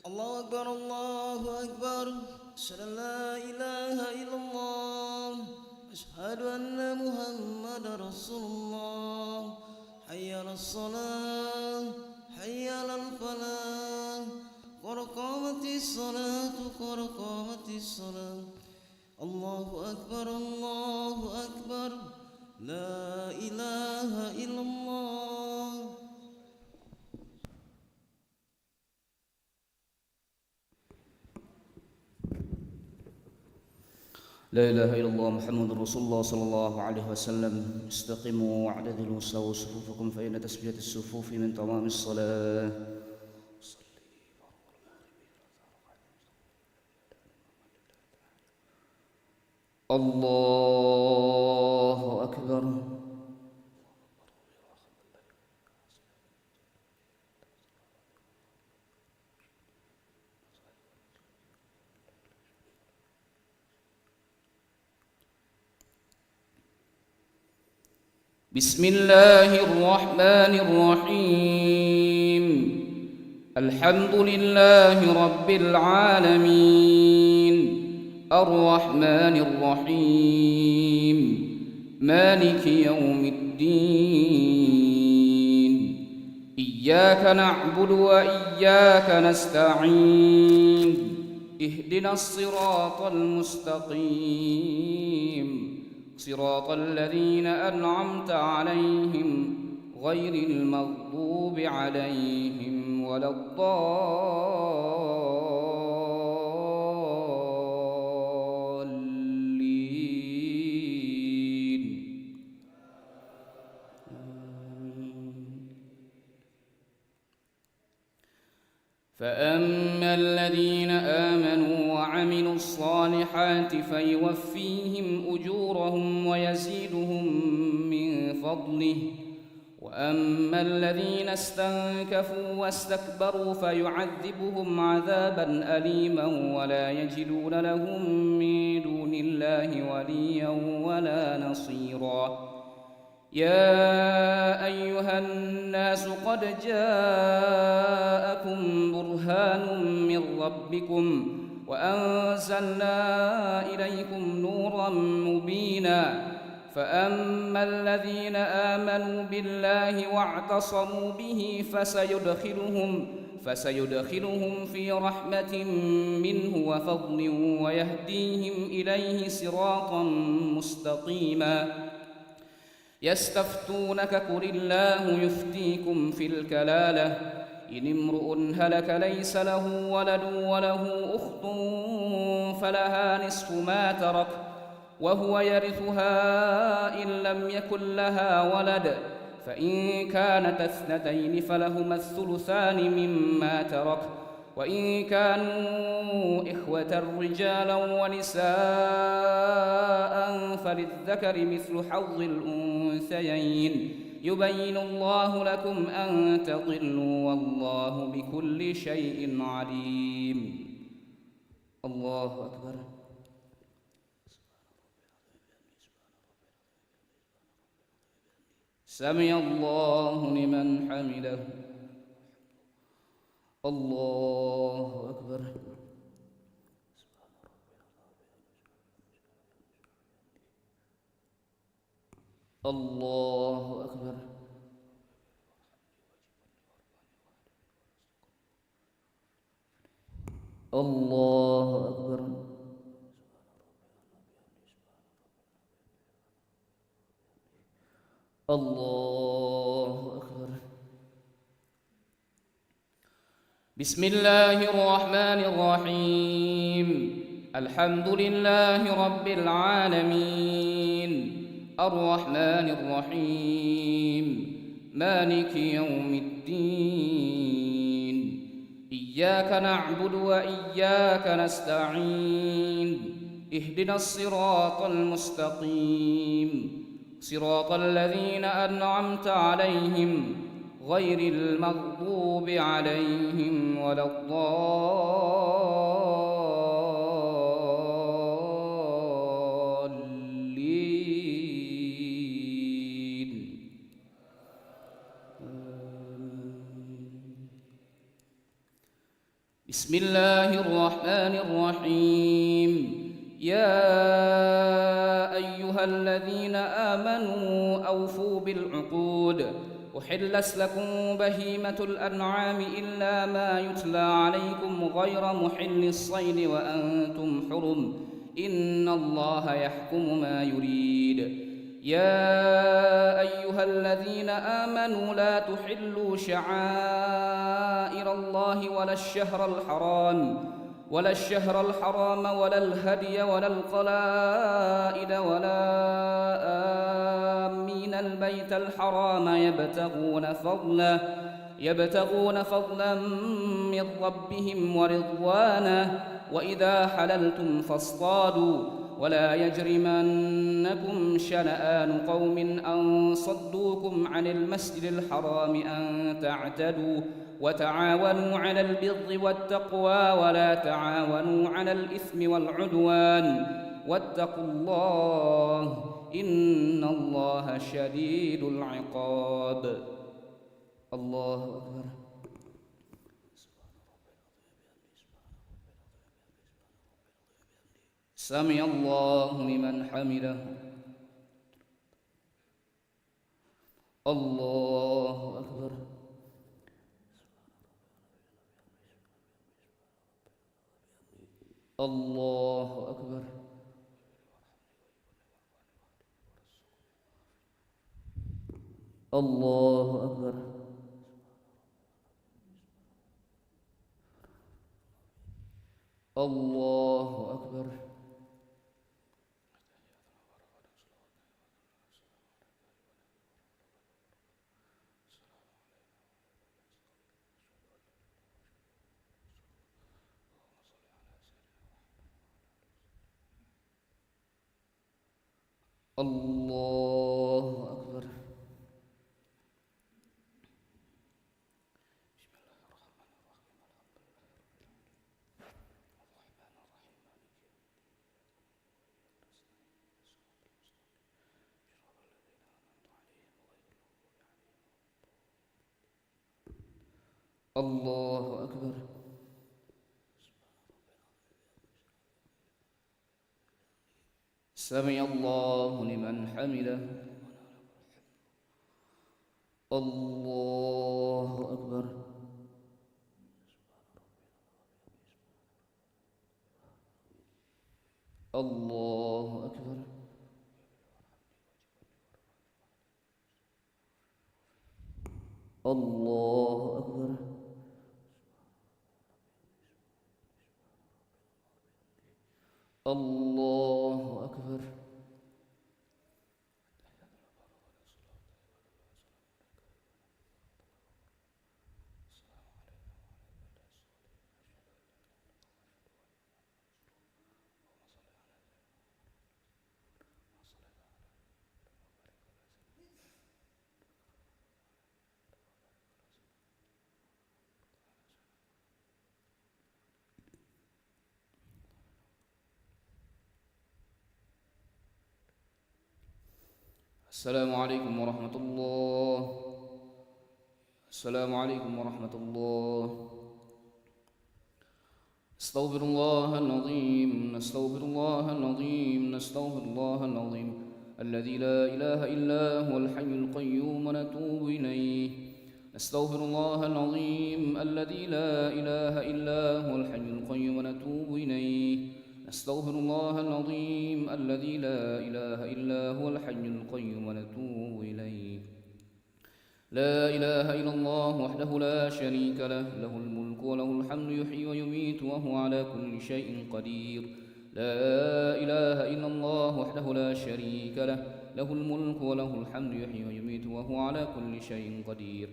الله أكبر الله أكبر. أشهد أن لا إله إلا الله. أشهد أن محمدا رسول الله. حي على الصلاة حي على الفلاح. قد قامت الصلاة قد قامت الصلاة. الله أكبر الله أكبر. لا إله إلا الله. لا إله إلا الله محمد رسول الله صلى الله عليه وسلم. استقيموا واعتدلوا سووا صفوفكم فإن تسوية الصفوف من تمام الصلاة. الله أكبر. بسم الله الرحمن الرحيم. الحمد لله رب العالمين الرحمن الرحيم مالك يوم الدين. إياك نعبد وإياك نستعين. اهدنا الصراط المستقيم صراط الذين أنعمت عليهم غير المغضوب عليهم ولا الضالين. فأما الذين آمنوا وعملوا الصالحات فيوفيهم أجورهم ويزيدهم من فضله. وأما الذين استنكفوا واستكبروا فيعذبهم عذابا أليما ولا يجدون لهم من دون الله وليا ولا نصيرا. يا أيها الناس قد جاءكم برهان من ربكم وأنزلنا إليكم نورا مبينا. فأما الذين آمنوا بالله واعتصموا به فسيدخلهم في رحمة منه وفضل ويهديهم إليه صراطا مستقيما. يستفتونك قل الله يفتيكم في الكلالة إن امرؤ هلك ليس له ولد وله أخت فلها نصف ما ترك وهو يرثها إن لم يكن لها ولد فإن كانت اثنتين فلهما الثلثان مما ترك وإن كانوا إخوة رجالا ونساء فللذكر مثل حظ الأنثيين. يبين الله لكم أن تضلوا والله بكل شيء عليم. الله أكبر. سمع الله لمن حمده. الله أكبر. الله أكبر. الله أكبر. الله أكبر. بسم الله الرحمن الرحيم. الحمد لله رب العالمين الرحمن الرحيم مالك يوم الدين. إياك نعبد وإياك نستعين. اهدنا الصراط المستقيم صراط الذين أنعمت عليهم غير المغضوب عليهم ولا الضالين. بسم الله الرحمن الرحيم. يا أيها الذين آمنوا أوفوا بالعقود. أحلت لكم بهيمة الأنعام إلا ما يتلى عليكم غير محل الصيد وأنتم حرم، إن الله يحكم ما يريد. يا أيها الذين آمنوا لا تحلوا شعائر الله ولا الشهر الحرام ولا الهدي ولا القلائد ولا آمين البيت الحرام يبتغون فضلا من ربهم ورضوانه، وإذا حللتم فاصطادوا، ولا يجرمنكم شنآن قوم أن صدوكم عن المسجد الحرام أن تعتدوا، وتعاونوا على البر والتقوى ولا تعاونوا على الإثم والعدوان، واتقوا الله إن الله شديد العقاب. الله أكبر. سمع الله لمن حمده. الله أكبر. الله أكبر. الله أكبر. الله أكبر. الله أكبر. الله أكبر. سمع الله لمن حمده. الله أكبر. الله أكبر. الله أكبر. الله أكبر. السلام عليكم ورحمة الله. السلام عليكم ورحمة الله. استغفر الله العظيم. نستغفر الله العظيم. نستغفر الله العظيم الذي لا إله إلا هو الحي القيوم ونتوب إليه. نستغفر الله العظيم الذي لا إله إلا هو الحي القيوم ونتوب إليه. نستغفر الله العظيم الذي لا إله إلا هو الحي القيوم ونتوب إليه. لا إله إلا الله وحده لا شريك له، له الملك وله الحمد يحيي ويميت وهو على كل شيء قدير. لا إله إلا الله وحده لا شريك له، له الملك وله الحمد يحيي ويميت وهو على كل شيء قدير.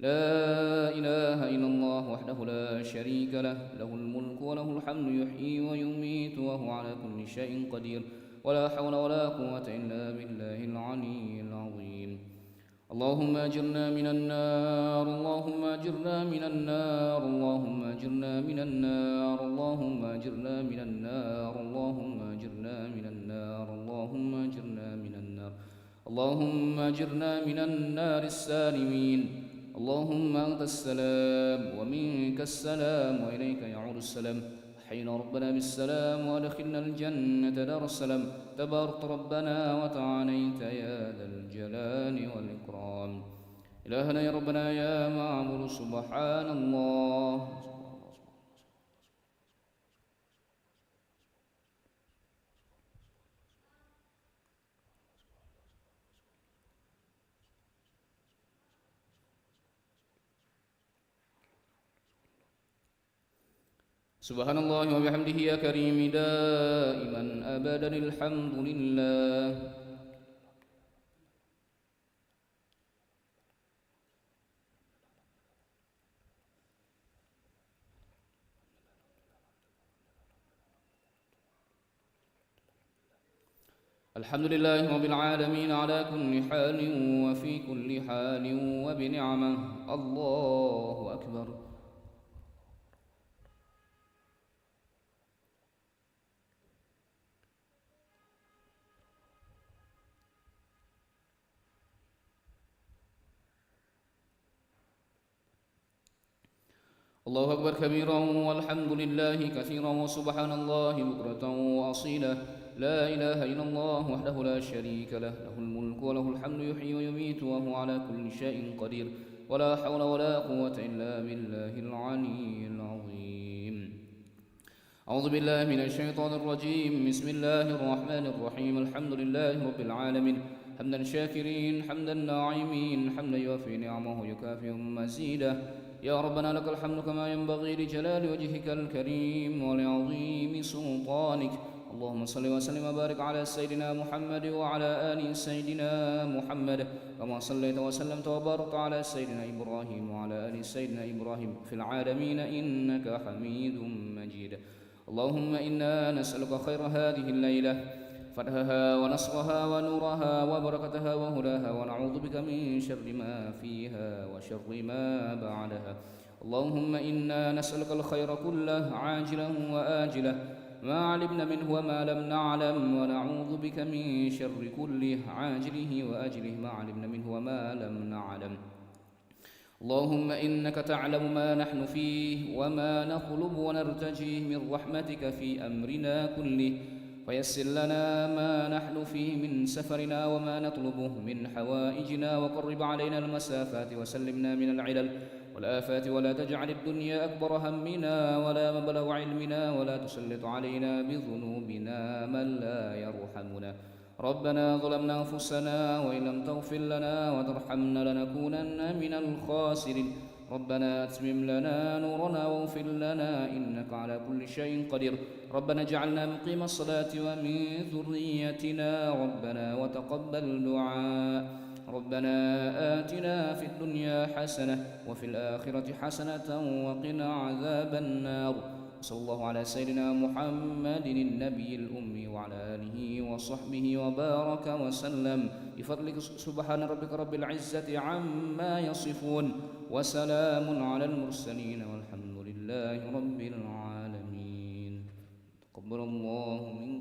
لا إله إلا الله وحده لا شريك له، له الملك وله الحمد يحيي ويميت وهو على كل شيء قدير. ولا حول ولا قوة إلا بالله العلي العظيم. اللهم أجرنا من النار. اللهم أجرنا من النار. اللهم أجرنا من النار. اللهم أجرنا من النار. اللهم أجرنا من النار. اللهم أجرنا من النار. اللهم أجرنا من النار السالمين. اللهم أنت السلام ومنك السلام وإليك يعود السلام. حينا ربنا بالسلام وأدخلنا الجنة دار السلام. تبارك ربنا وتعاليت يا ذا الجلال والإكرام. إلهنا يا ربنا يا معبود سبحان الله. سبحان الله وبحمده يا كريم دائما أبدا الحمد لله. الحمد لله رب العالمين على كل حال وفي كل حال وبنعمه. الله أكبر. الله أكبر كبيرا والحمد لله كثيرا وسبحان الله بكرة وأصيلا. لا إله إلا الله وحده لا شريك له، له الملك وله الحمد يحيي ويميت وهو على كل شيء قدير. ولا حول ولا قوة إلا بالله العلي العظيم. أعوذ بالله من الشيطان الرجيم. بسم الله الرحمن الرحيم. الحمد لله رب العالمين حمدا شاكرين حمدا ناعمين حمدا يوفي نعمه يكافئ مزيده. يا ربنا لك الحمد كما ينبغي لجلال وجهك الكريم ولعظيم سلطانك. اللهم صل وسلم وبارك على سيدنا محمد وعلى آل سيدنا محمد كما صليت وسلمت وباركت على سيدنا إبراهيم وعلى آل سيدنا إبراهيم في العالمين إنك حميد مجيد. اللهم إنا نسألك خير هذه الليلة، فتحها ونصرها ونورها وبركتها وهداها، ونعوذ بك من شر ما فيها وشر ما بعدها. اللهم إنا نسألك الخير كله عاجله وآجله ما علمنا منه وما لم نعلم، ونعوذ بك من شر كله عاجله وآجله ما علمنا منه وما لم نعلم. اللهم إنك تعلم ما نحن فيه وما نطلب ونرتجيه من رحمتك في أمرنا كله، فيسر لنا ما نحن فيه من سفرنا وما نطلبه من حوائجنا، وقرب علينا المسافات وسلمنا من العلل والآفات، ولا تجعل الدنيا أكبر همنا ولا مبلغ علمنا، ولا تسلط علينا بذنوبنا من لا يرحمنا. ربنا ظلمنا أنفسنا وإن لم تغفر لنا وترحمنا لنكونن من الخاسرين. ربنا أتمم لنا نورنا واغفر لنا إنك على كل شيء قدير. ربنا اجعلنا مقيم الصلاة ومن ذريتنا ربنا وتقبل دعاء. ربنا آتنا في الدنيا حسنة وفي الآخرة حسنة وقنا عذاب النار. صلى الله على سيدنا محمد النبي الأمي وعلى آله وصحبه وبارك وسلم. بفضلك سبحان ربك رب العزة عما يصفون وسلام على المرسلين والحمد لله رب العالمين. تقبل الله منكم.